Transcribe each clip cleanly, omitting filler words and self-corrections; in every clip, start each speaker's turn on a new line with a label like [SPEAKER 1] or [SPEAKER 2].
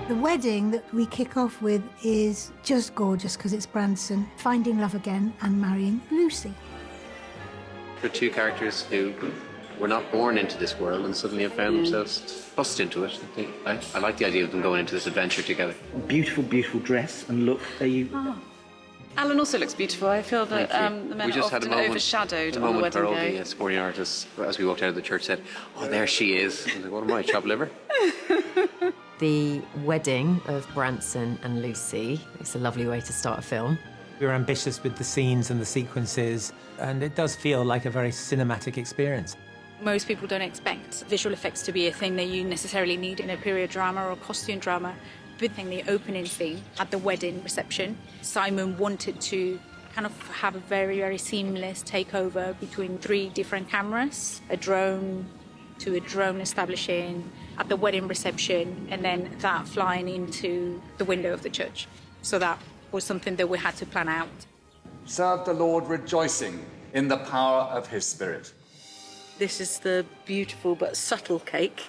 [SPEAKER 1] The wedding that we kick off with is just gorgeous because it's Branson finding love again and marrying Lucy.
[SPEAKER 2] For two characters who were not born into this world and suddenly have found themselves thrust into it. I like the idea of them going into this adventure together.
[SPEAKER 3] Beautiful, beautiful dress and look. Are you?
[SPEAKER 4] Oh. Alan also looks beautiful. I feel that the men are often overshadowed on the wedding day.
[SPEAKER 2] The sporting artist, as we walked out of the church, said, "Oh, there she is." I was like, "What am I, chopped liver?"
[SPEAKER 5] The wedding of Branson and Lucy. It's a lovely way to start a film.
[SPEAKER 6] We were ambitious with the scenes and the sequences, and it does feel like a very cinematic experience.
[SPEAKER 4] Most people don't expect visual effects to be a thing that you necessarily need in a period drama or costume drama. Big thing, the opening scene at the wedding reception, Simon wanted to kind of have a very, very seamless takeover between 3 different cameras, a drone to a drone establishing at the wedding reception, and then that flying into the window of the church. So that was something that we had to plan out.
[SPEAKER 7] Serve the Lord rejoicing in the power of his Spirit.
[SPEAKER 8] This is the beautiful but subtle cake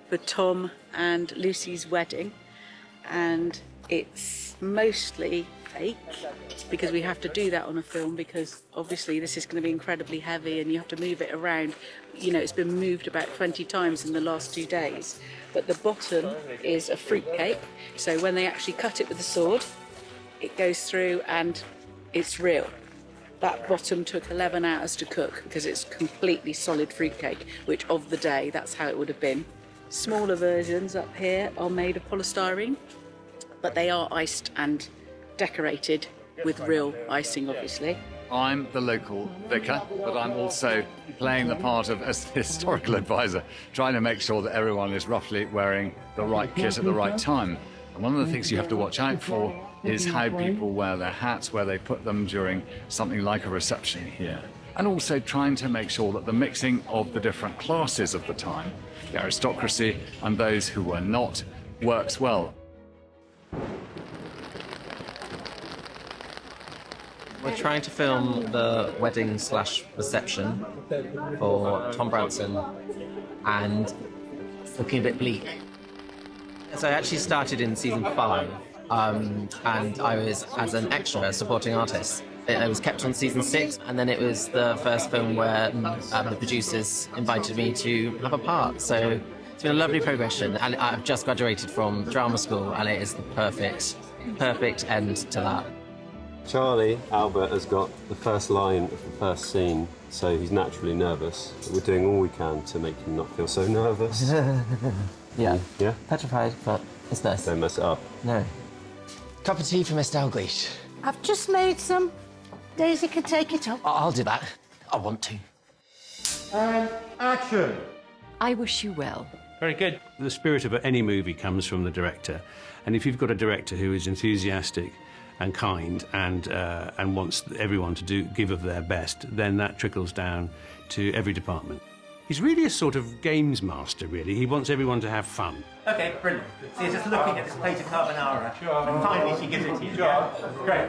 [SPEAKER 8] for Tom and Lucy's wedding. And it's mostly fake because we have to do that on a film because obviously this is going to be incredibly heavy and you have to move it around. You know, it's been moved about 20 times in the last 2 days. But the bottom is a fruit cake. So when they actually cut it with a sword, it goes through and it's real. That bottom took 11 hours to cook because it's completely solid fruitcake, which of the day, that's how it would have been. Smaller versions up here are made of polystyrene, but they are iced and decorated with real icing, obviously.
[SPEAKER 7] I'm the local vicar, but I'm also playing the part of a historical advisor, trying to make sure that everyone is roughly wearing the right kit at the right time. And one of the things you have to watch out for is how people wear their hats, where they put them during something like a reception here. And also trying to make sure that the mixing of the different classes of the time, the aristocracy and those who were not, works well.
[SPEAKER 9] We're trying to film the wedding/reception for Tom Branson, and it's looking a bit bleak. So I actually started in season 5, and I was as an extra, supporting artist. It was kept on season 6, and then it was the first film where the producers invited me to have a part. So it's been a lovely progression, and I've just graduated from drama school, and it is the perfect end to that.
[SPEAKER 10] Charlie, Albert, has got the first line of the first scene, so he's naturally nervous. We're doing all we can to make him not feel so nervous.
[SPEAKER 9] Yeah.
[SPEAKER 10] Yeah?
[SPEAKER 9] Petrified, but it's nice.
[SPEAKER 10] Don't mess it up.
[SPEAKER 9] No. Cup of tea for Miss Dalgleish.
[SPEAKER 1] I've just made some. Daisy can take it up.
[SPEAKER 9] I'll do that. I want to.
[SPEAKER 11] And action!
[SPEAKER 5] I wish you well.
[SPEAKER 12] Very good. The spirit of any movie comes from the director. And if you've got a director who is enthusiastic and kind and wants everyone to give of their best, then that trickles down to every department. He's really a sort of games master, really. He wants everyone to have fun.
[SPEAKER 11] OK, brilliant. So you're just looking at this plate of carbonara, and finally she gives it to you. Yeah? Great.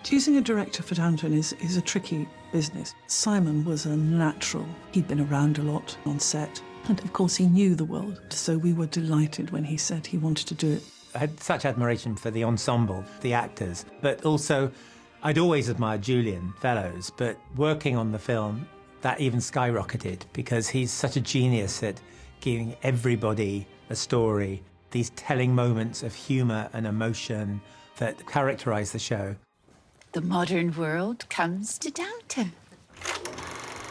[SPEAKER 13] Choosing a director for Downton is a tricky business. Simon was a natural. He'd been around a lot on set, and of course he knew the world, so we were delighted when he said he wanted to do it.
[SPEAKER 6] I had such admiration for the ensemble, the actors, but also I'd always admired Julian Fellowes, but working on the film, that even skyrocketed because he's such a genius at giving everybody a story, these telling moments of humour and emotion that characterise the show.
[SPEAKER 14] The modern world comes to Downton.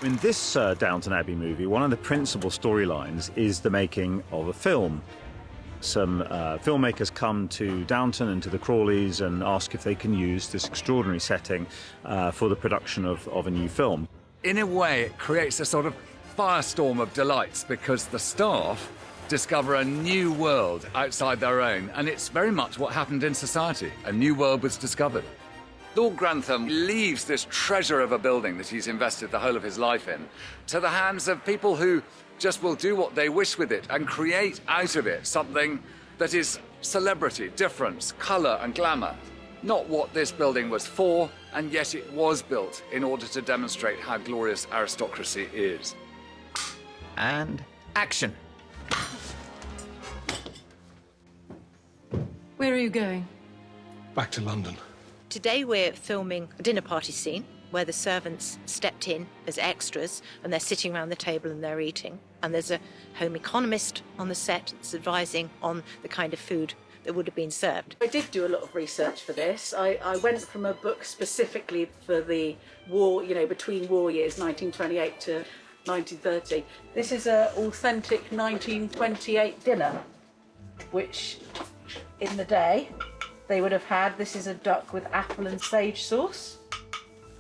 [SPEAKER 15] In this Downton Abbey movie, one of the principal storylines is the making of a film. Some filmmakers come to Downton and to the Crawleys and ask if they can use this extraordinary setting for the production of a new film.
[SPEAKER 7] In a way, it creates a sort of firestorm of delights because the staff discover a new world outside their own, and it's very much what happened in society. A new world was discovered. Lord Grantham leaves this treasure of a building that he's invested the whole of his life in to the hands of people who just will do what they wish with it and create out of it something that is celebrity, difference, colour and glamour. Not what this building was for, and yet it was built in order to demonstrate how glorious aristocracy is.
[SPEAKER 9] And action.
[SPEAKER 16] Where are you going?
[SPEAKER 17] Back to London.
[SPEAKER 18] Today we're filming a dinner party scene where the servants stepped in as extras and they're sitting around the table and they're eating. And there's a home economist on the set that's advising on the kind of food that would have been served.
[SPEAKER 8] I did do a lot of research for this. I went from a book specifically for the war, between war years, 1928 to 1930. This is an authentic 1928 dinner, which in the day they would have had. This is a duck with apple and sage sauce,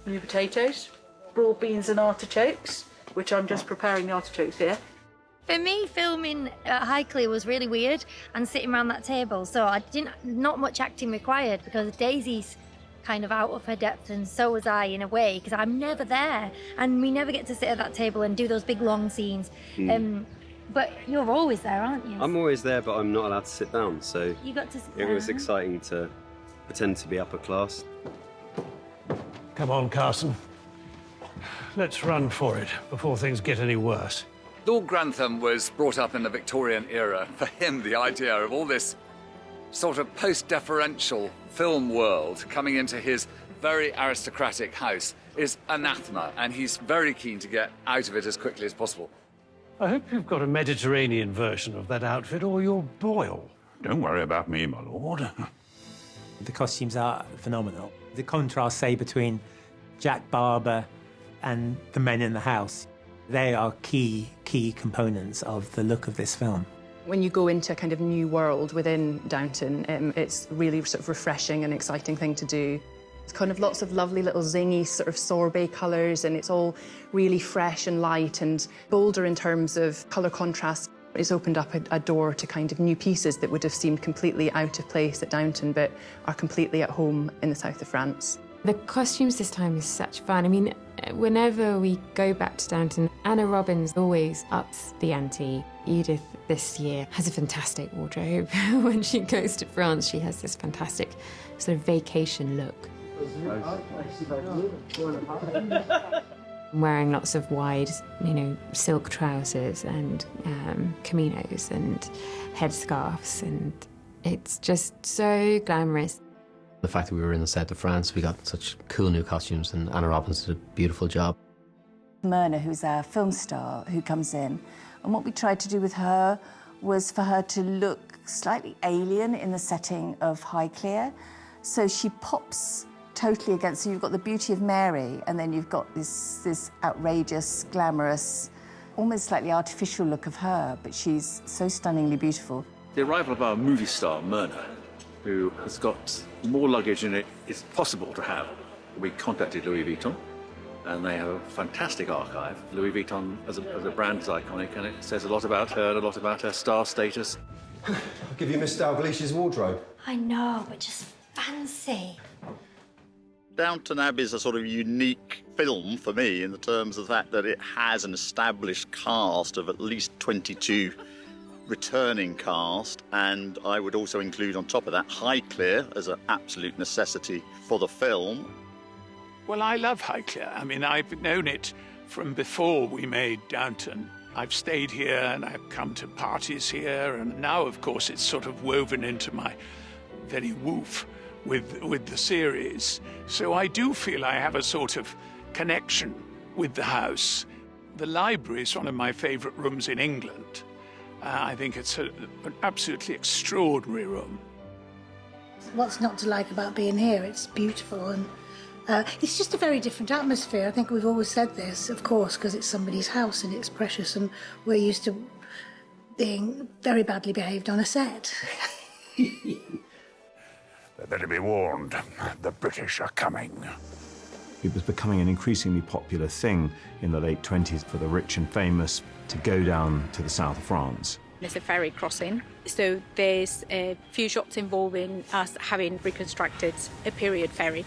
[SPEAKER 8] new potatoes, broad beans and artichokes, which I'm just preparing the artichokes here.
[SPEAKER 19] For me, filming at Highclere was really weird and sitting around that table, so not much acting required because Daisy's kind of out of her depth and so was I in a way because I'm never there and we never get to sit at that table and do those big long scenes. But you're always there, aren't you?
[SPEAKER 10] I'm always there, but I'm not allowed to sit down, so
[SPEAKER 19] You got to sit
[SPEAKER 10] it was
[SPEAKER 19] down.
[SPEAKER 10] exciting to pretend to be upper class.
[SPEAKER 12] Come on, Carson. Let's run for it before things get any worse.
[SPEAKER 7] Lord Grantham was brought up in the Victorian era. For him, the idea of all this sort of post-deferential film world coming into his very aristocratic house is anathema, and he's very keen to get out of it as quickly as possible.
[SPEAKER 12] I hope you've got a Mediterranean version of that outfit or you'll boil.
[SPEAKER 17] Don't worry about me, my lord.
[SPEAKER 6] The costumes are phenomenal. The contrast, say, between Jack Barber and the men in the house, they are key components of the look of this film.
[SPEAKER 20] When you go into a kind of new world within Downton, it's really sort of refreshing and exciting thing to do. It's kind of lots of lovely little zingy sort of sorbet colours, and it's all really fresh and light and bolder in terms of colour contrast. It's opened up a door to kind of new pieces that would have seemed completely out of place at Downton, but are completely at home in the south of France.
[SPEAKER 21] The costumes this time is such fun. I mean, whenever we go back to Downton, Anna Robbins always ups the ante. Edith this year has a fantastic wardrobe. When she goes to France, she has this fantastic sort of vacation look. Wearing lots of wide, silk trousers and kimonos and headscarves, and it's just so glamorous.
[SPEAKER 9] The fact that we were in the south of France, we got such cool new costumes, and Anna Robbins did a beautiful job.
[SPEAKER 22] Myrna, who's our film star, who comes in, and what we tried to do with her was for her to look slightly alien in the setting of Highclere. So she pops totally against, so you've got the beauty of Mary, and then you've got this outrageous, glamorous, almost slightly artificial look of her, but she's so stunningly beautiful.
[SPEAKER 23] The arrival of our movie star, Myrna, who has got more luggage than it is possible to have. We contacted Louis Vuitton, and they have a fantastic archive. Louis Vuitton as a brand is iconic, and it says a lot about her and a lot about her star status.
[SPEAKER 24] I'll give you Miss Dalglish's wardrobe.
[SPEAKER 19] I know, but just fancy.
[SPEAKER 25] Downton Abbey is a sort of unique film for me in the terms of the fact that it has an established cast of at least 22 returning cast, and I would also include on top of that Highclere as an absolute necessity for the film.
[SPEAKER 26] Well, I love Highclere. I mean, I've known it from before we made Downton. I've stayed here and I've come to parties here, and now, of course, it's sort of woven into my very woof with the series. So I do feel I have a sort of connection with the house. The library is one of my favourite rooms in England. I think it's an absolutely extraordinary room.
[SPEAKER 1] What's not to like about being here? It's beautiful, and it's just a very different atmosphere. I think we've always said this, of course, because it's somebody's house and it's precious, and we're used to being very badly behaved on a set.
[SPEAKER 17] They better be warned. The British are coming.
[SPEAKER 15] It was becoming an increasingly popular thing in the late 20s for the rich and famous to go down to the south of France.
[SPEAKER 4] There's a ferry crossing, so there's a few shots involving us having reconstructed a period ferry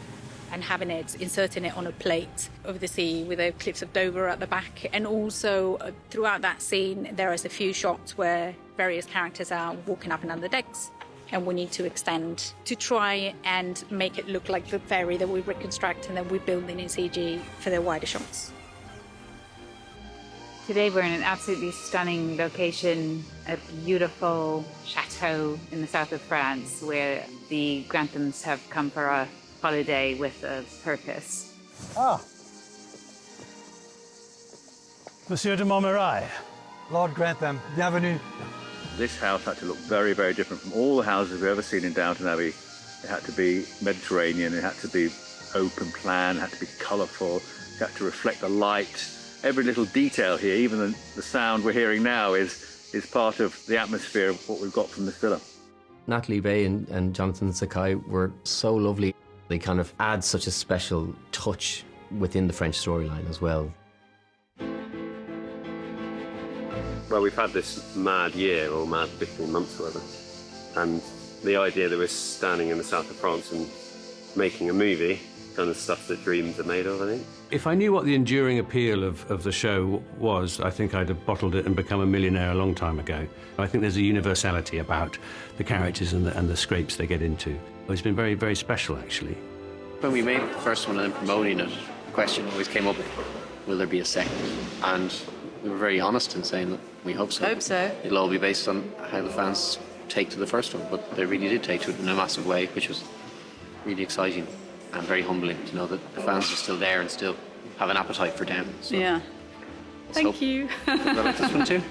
[SPEAKER 4] and having it, inserting it on a plate over the sea with the cliffs of Dover at the back. And also throughout that scene, there is a few shots where various characters are walking up and down the decks, and we need to extend to try and make it look like the ferry that we reconstruct and then we build in CG for the wider shots.
[SPEAKER 2] Today we're in an absolutely stunning location, a beautiful chateau in the south of France where the Granthams have come for a holiday with a purpose.
[SPEAKER 3] Ah. Monsieur de Montmirail. Lord Grantham, bienvenue.
[SPEAKER 23] This house had to look very, very different from all the houses we've ever seen in Downton Abbey. It had to be Mediterranean, it had to be open plan, it had to be colourful, it had to reflect the light. Every little detail here, even the sound we're hearing now, is part of the atmosphere of what we've got from this villa.
[SPEAKER 9] Natalie Bay and Jonathan Sakai were so lovely. They kind of add such a special touch within the French storyline as well.
[SPEAKER 10] Well, we've had this mad year, or mad 15 months or whatever, and the idea that we're standing in the south of France and making a movie, kind of stuff that dreams are made of, I think.
[SPEAKER 12] If I knew what the enduring appeal of the show was, I think I'd have bottled it and become a millionaire a long time ago. I think there's a universality about the characters and the scrapes they get into. It's been very, very special, actually.
[SPEAKER 5] When we made the first one and then promoting it, the question always came up, will there be a second? And we were very honest in saying that we hope so.
[SPEAKER 8] Hope so.
[SPEAKER 5] It'll all be based on how the fans take to the first one, but they really did take to it in a massive way, which was really exciting and very humbling to know that the fans are still there and still have an appetite for Downton. So
[SPEAKER 8] Yeah. Thank
[SPEAKER 5] hope.
[SPEAKER 8] you.
[SPEAKER 5] I like this one too.